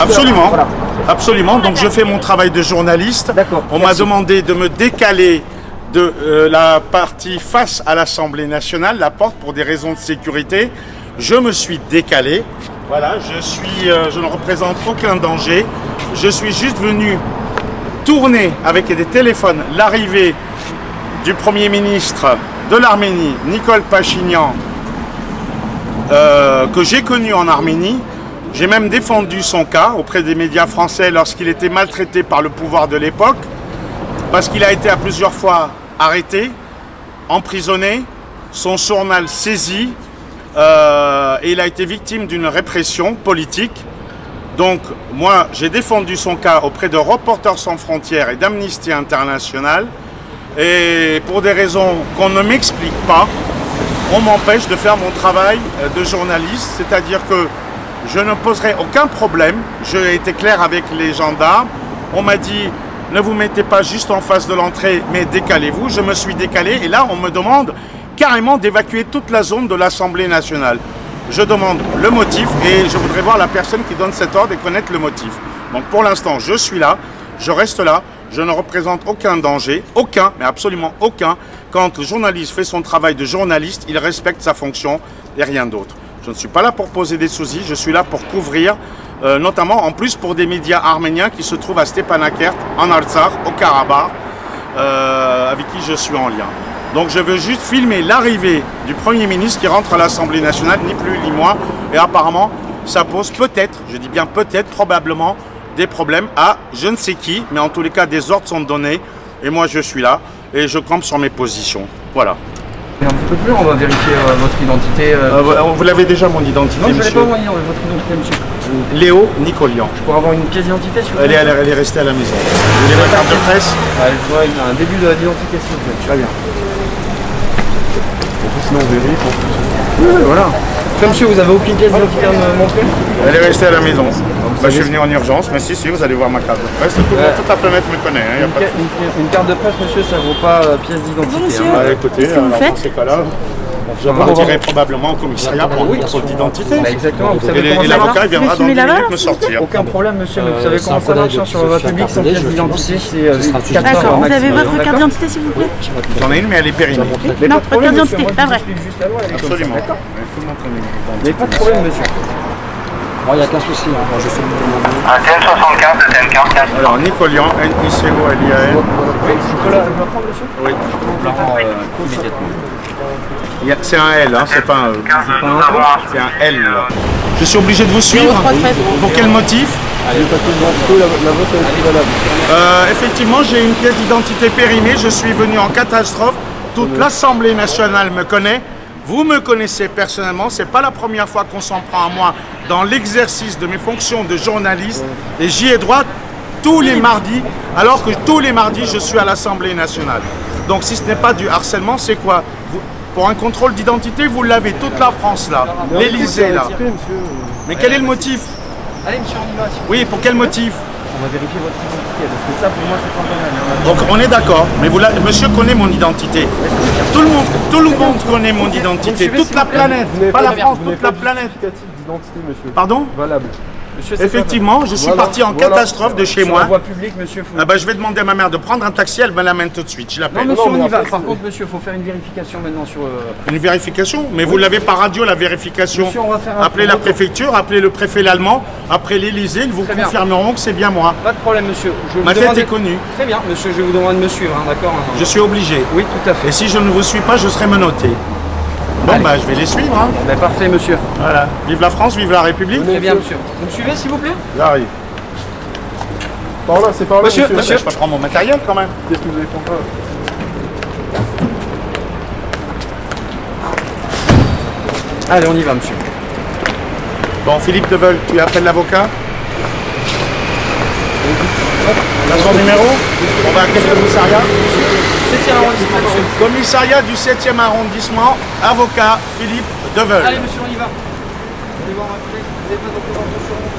Absolument, Voilà. absolument. Donc je fais mon travail de journaliste. D'accord, On m'a merci. demandé de me décaler de la partie face à l'Assemblée nationale, la porte, pour des raisons de sécurité. Je me suis décalé. Voilà, je ne représente aucun danger. Je suis juste venu tourner avec des téléphones l'arrivée du Premier ministre de l'Arménie, Nikol Pachinian, que j'ai connu en Arménie. J'ai même défendu son cas auprès des médias français lorsqu'il était maltraité par le pouvoir de l'époque, parce qu'il a été à plusieurs fois arrêté, emprisonné, son journal saisi, et il a été victime d'une répression politique. Donc moi, j'ai défendu son cas auprès de Reporters sans frontières et d'Amnesty International, et pour des raisons qu'on ne m'explique pas, on m'empêche de faire mon travail de journaliste, c'est-à-dire que je ne poserai aucun problème. J'ai été clair avec les gendarmes. On m'a dit, ne vous mettez pas juste en face de l'entrée, mais décalez-vous. Je me suis décalé et là, on me demande carrément d'évacuer toute la zone de l'Assemblée nationale. Je demande le motif et je voudrais voir la personne qui donne cet ordre et connaître le motif. Donc pour l'instant, je suis là, je reste là, je ne représente aucun danger, aucun, mais absolument aucun. Quand le journaliste fait son travail de journaliste, il respecte sa fonction et rien d'autre. Je ne suis pas là pour poser des soucis, je suis là pour couvrir, notamment en plus pour des médias arméniens qui se trouvent à Stepanakert, en Artsakh, au Karabakh, avec qui je suis en lien. Donc je veux juste filmer l'arrivée du Premier ministre qui rentre à l'Assemblée nationale, ni plus ni moins, et apparemment ça pose peut-être, je dis bien peut-être, probablement, des problèmes à je ne sais qui, mais en tous les cas des ordres sont donnés, et moi je suis là, et je campe sur mes positions. Voilà. Un petit peu plus, on va vérifier votre identité. Vous l'avez déjà, mon identité, Non, je ne l'ai monsieur. pas envoyé, votre identité, monsieur. Léo Nicolian. Je pourrais avoir une pièce d'identité, s'il vous plaît. Elle est restée à la maison. Vous voulez ma carte de presse? Je vois un début d'identité, s'il vous plaît. Très bien. Sinon on vérifie. Oui, voilà. Après, monsieur, vous avez aucune pièce d'identité à me montrer? Elle est restée à la maison. Je suis venu en urgence, mais si, vous allez voir ma carte de presse. Toute la planète me connaît. Hein, y a pas de souci. Une carte de presse, monsieur, ça vaut pas pièce d'identité. Bonjour, monsieur. Bah, écoutez, Qu'est-ce que vous alors, faites dans ces cas-là, je partirai probablement au commissariat pour un contrôle d'identité. Bah, exactement, vous savez Et comment ça l'avocat marche? il viendra dans 10 filmer là-bas, minutes me sortir. Aucun problème, monsieur, mais vous savez comment ça marche sur la voie publique sans pièce d'identité, c'est 4 heures D'accord, vous avez maximum, votre carte d'accord? d'identité, s'il vous plaît? J'en ai une, mais elle est périmée. Mais Non, pas de problème, votre monsieur, identité, moi, pas vrai. je suis juste la loi, elle est comme ça, Absolument. d'accord? Mais tout le monde connaît mon Mais identité. pas de problème, monsieur. Bon, il n'y a qu'un souci, hein. Moi, je fais mon Antenne 75, antenne 44. Alors, Nicolian, N-I-C-O-L-I-A-N. Oui, je peux la prendre, monsieur? Oui. Immédiatement. C'est un L, hein, c'est pas un E. C'est un L. Là. Je suis obligé de vous suivre. Pour quel motif? Allez, parce que la vôtre est valable. Effectivement, j'ai une pièce d'identité périmée. Je suis venu en catastrophe. Toute l'Assemblée nationale me connaît. Vous me connaissez personnellement. C'est pas la première fois qu'on s'en prend à moi dans l'exercice de mes fonctions de journaliste. Et j'y ai droit tous les mardis, alors que tous les mardis, je suis à l'Assemblée nationale. Donc, si ce n'est pas du harcèlement, c'est quoi? Pour un contrôle d'identité, vous l'avez, toute la France là, l'Élysée là. Mais quel est le motif? Allez, monsieur, on y va. Oui, pour quel motif? On va vérifier votre identité, parce que ça, pour moi, c'est pas banal. Donc on est d'accord, mais monsieur connaît mon identité. Tout le monde connaît mon identité, toute la planète, pas la France, toute la planète. D'identité, monsieur. Pardon? Valable. Monsieur, c'est Effectivement, je suis parti en catastrophe de chez sur moi. la voie publique, monsieur. Ah bah, je vais demander à ma mère de prendre un taxi, elle me l'amène tout de suite, je Non, l'appelle. monsieur, on y va. Par contre, monsieur, il faut faire une vérification maintenant sur... Une vérification? Mais vous l'avez par radio, la vérification. Monsieur, on va faire un Appelez la préfecture, appelez le préfet l'allemand, après l'Élysée, ils vous Très bien. confirmeront que c'est bien moi. Pas de problème, monsieur. Je vais Ma vous tête demander- est connue, Très bien, monsieur, je vais vous demander de me suivre, hein, d'accord? je suis obligé. Oui, tout à fait. Et si je ne vous suis pas, je serai menotté. Bon, Allez. bah, je vais les suivre. Hein. Ben, parfait, monsieur. Voilà. Vive la France, vive la République. Très bien, monsieur. Vous me suivez, s'il vous plaît? J'arrive. Par là, c'est par là, Monsieur, monsieur. Je peux prendre mon matériel quand même. Qu'est-ce que vous allez prendre là? Allez, on y va, monsieur. Bon, Philippe Deveul, tu appelles l'avocat? T'as son numéro? On va à quel commissariat? 7e arrondissement, monsieur. Commissariat du 7e arrondissement, avocat Philippe Deveul. Allez, monsieur, on y va. Vous allez voir ma clé. Vous n'avez pas de représentation sur vous?